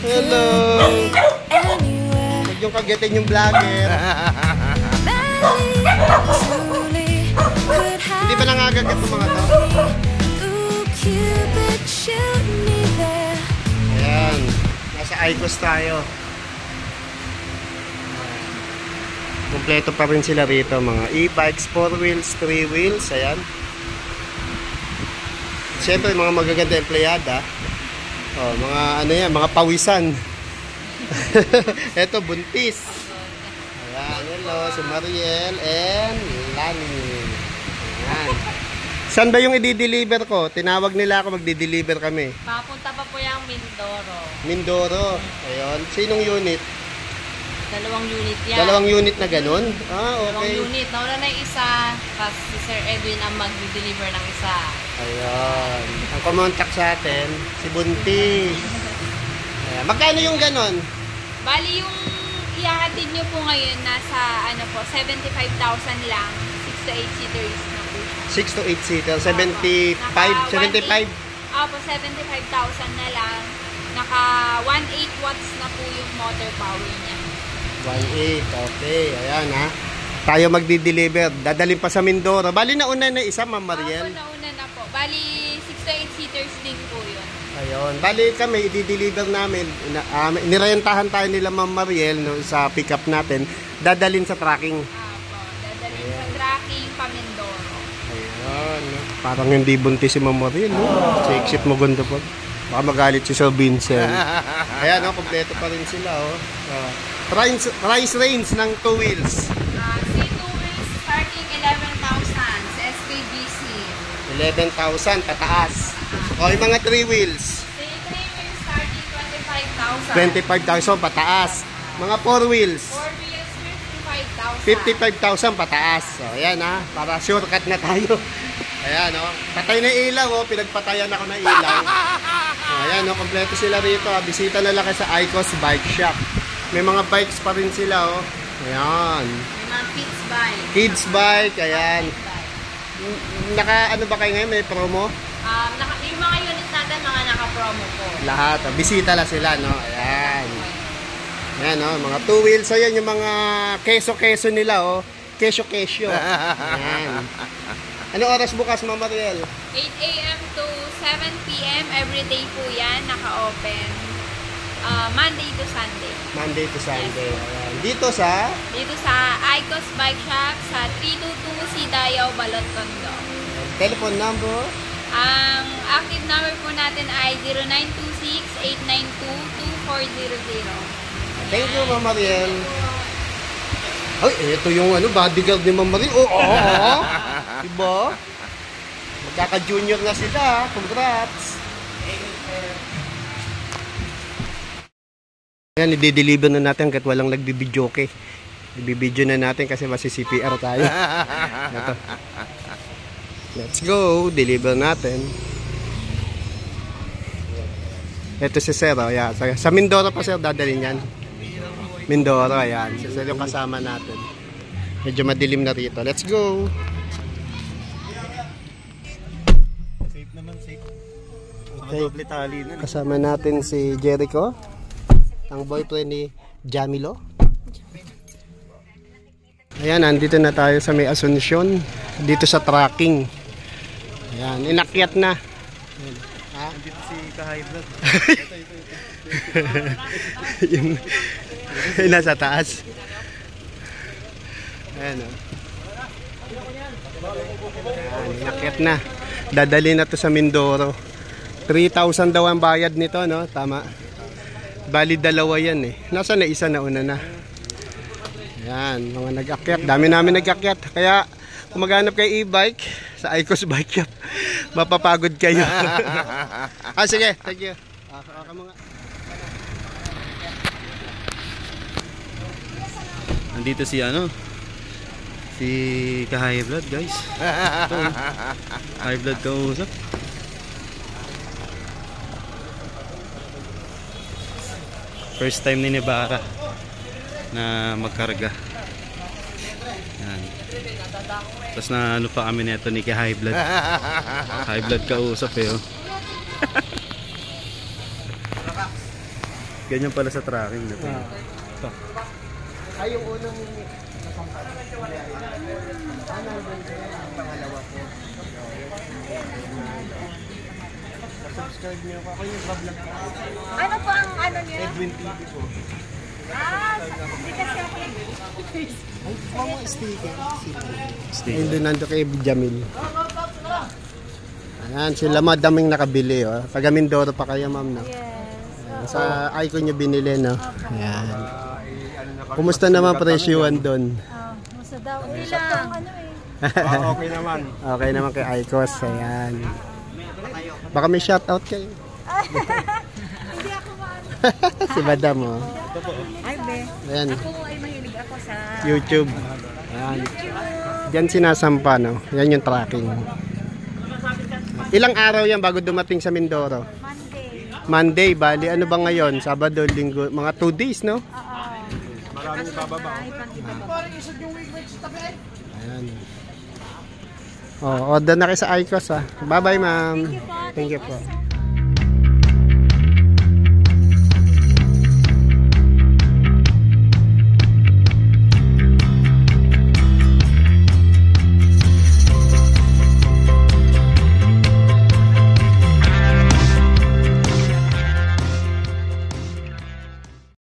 Hello! Huwag yung kagetin yung vlogger. Hindi ba nangagat itong mga to? Ayan. Nasa Icos tayo. Kompleto pa rin sila rito. Mga e-bikes, 4 wheels, 3 wheels. Ayan. Siyempre mga magaganda empleyada. Oh, mga ano yan, mga pawisan. Ito buntis. Ayan, hello, si Mariel and Lani. Ayan. Saan ba yung i-deliver ko? Tinawag nila ako, magdi-deliver kami. Papunta pa po yung Mindoro. Mindoro. Ayun. Sinong unit? 2 unit yan. 2 unit na ganun? Ah, okay. 2 unit. Nauna na yung isa, tapos si Sir Edwin ang mag-deliver ng isa. Ayun. Ang kumontak sa atin, si Buntis. Ayan. Magkano yung ganun? Bali yung ihahatid nyo po ngayon nasa ano po, 75,000 lang. 6 to 8 seaters na po. 6 to 8 seater. 75? 75? Opo, 75,000 na lang. Naka 1.8 watts na po yung motor power niya. 1.8, okay. Ayan ha. Tayo magdi-deliver. Dadalhin pa sa Mindoro. Bali nauna na isa, Ma'am Mariel. Opo, nauna na po. Bali 6 to 8 seaters din po yun. Ayun. Bali kami, i-deliver namin. Nirentahan tayo nila Ma'am Mariel no, sa pick-up natin. Dadalhin sa tracking. Opo, dadalhin sa tracking pa Mindoro. Ayun. Parang hindi buntis si Ma'am Mariel. No? Sa exit mo ganda po. Baka magalit si Sir Vincent. Ayan, no, kompleto pa rin sila. Oh. Price range ng 2 wheels. C2 wheels starting 11,000 SKBC. 11,000 pataas. O yung mga 3 wheels. C3 wheels starting 25,000. 25,000 pataas. Mga 4 wheels. 4 wheels 55,000. 55,000 pataas. So ayan ha, para shortcut na tayo. Ayan o, patay na ilaw o, pinagpatayan ako ng ilaw. So, ayan o, kompleto sila rito. Bisita na lang sa Icos Bike Shop. May mga bikes pa rin sila o. Ayan. May mga kids bike. Kids bike, ayan. Naka ano ba kayo ngayon? May promo? Yung mga unit natin, mga naka-promo po. Lahat. Bisita lang sila, no? Ayan. Ayan, no? Mga 2 wheels. Ayan yung mga keso-keso nila, oh. Kesyo-kesyo. Ayan. Anong oras bukas, Ma'am Mariel? 8 AM to 7 PM. Everyday po yan. Naka-open. Monday to Sunday. Monday to Sunday. Ayan. Dito sa? Dito sa Icos Bike Shop sa 322 Sidayaw, Balot, Tondo. Telephone number? Ang active number po natin ay 0926-892-2400. Thank you, Ma'am Mariel. Ay, ito yung ano, bodyguard ni Ma'am Mariel. Oo. Diba? Magkaka-junior na sila. Congrats. Yan, i-deliver na natin kahit walang nagbibidyoke. I-video na natin kasi masi-CPR tayo. Ito. Let's go. Deliver natin. Ito si Sir. Oh, yeah. Sa Mindoro pa Sir dadalhin yan. Mindoro. Ayan. Si Sir yung kasama natin. Medyo madilim na rito. Let's go. Safe naman, safe. Okay. Kasama natin si Jericho. Ang boyfriend ni Jamilo. Ayan, nandito na tayo sa may Asunsyon. Dito sa tracking. Ayan, inakyat na. Ha? Nandito si Kahay Vlog. Yung nasa taas. Ayan o. Ayan, inakyat na. Dadali na to sa Mindoro. 3,000 daw ang bayad nito, no? Tama. Bali dalawa yan eh. Nasaan na isa na una na. Ayan, mga nag-akyat. Dami namin nag-akyat. Kaya kung maghanap kayo e-bike sa Icos Bike Shop, mapapagod kayo. Sige, thank you. Nandito si ano? Si ka-high blood guys. Ito, high blood kausap. First time ni Nibara na magkarga. Yan. Tapos na ano pa kami nito ni ka-high blood. High blood kausap eh. Oh. Ganyan pala sa tracking na to. Ito. Ay, yung unang nasampan. Ano ang pangalawa ko? Subscribe niyo ako. Ako yung vlog ko. Ano po ang ano niyo? Edwin TV po. Hindi kasi ako Ay, kuha mo sticker. Sticker. Ayun doon nando kay Jamil. Ayan, sila madaming nakabili. Oh. Taga Mindoro pa kayo, ma'am. No? Yes. Sa icon nyo binili, no? Ayan. Kumusta naman presyuhan doon? Musta daw. Hindi lang. Ano Okay naman. Okay naman kay Icos. Ayan. Baka may shoutout kayo. Hindi ako Si Madam, oh. Ay, be. Ayan, Ako ay mahilig ako sa YouTube. Ayan. Diyan sinasampa, no? Yan yung tracking. Ilang araw yan bago dumating sa Mindoro? Monday. Monday, bali. Ano ba ngayon? Sabado, linggo. Mga 2 days, no? Maraming bababa. Ayan. Oh, order na kayo sa Icos, ah. Bye-bye, ma'am. Thank you po.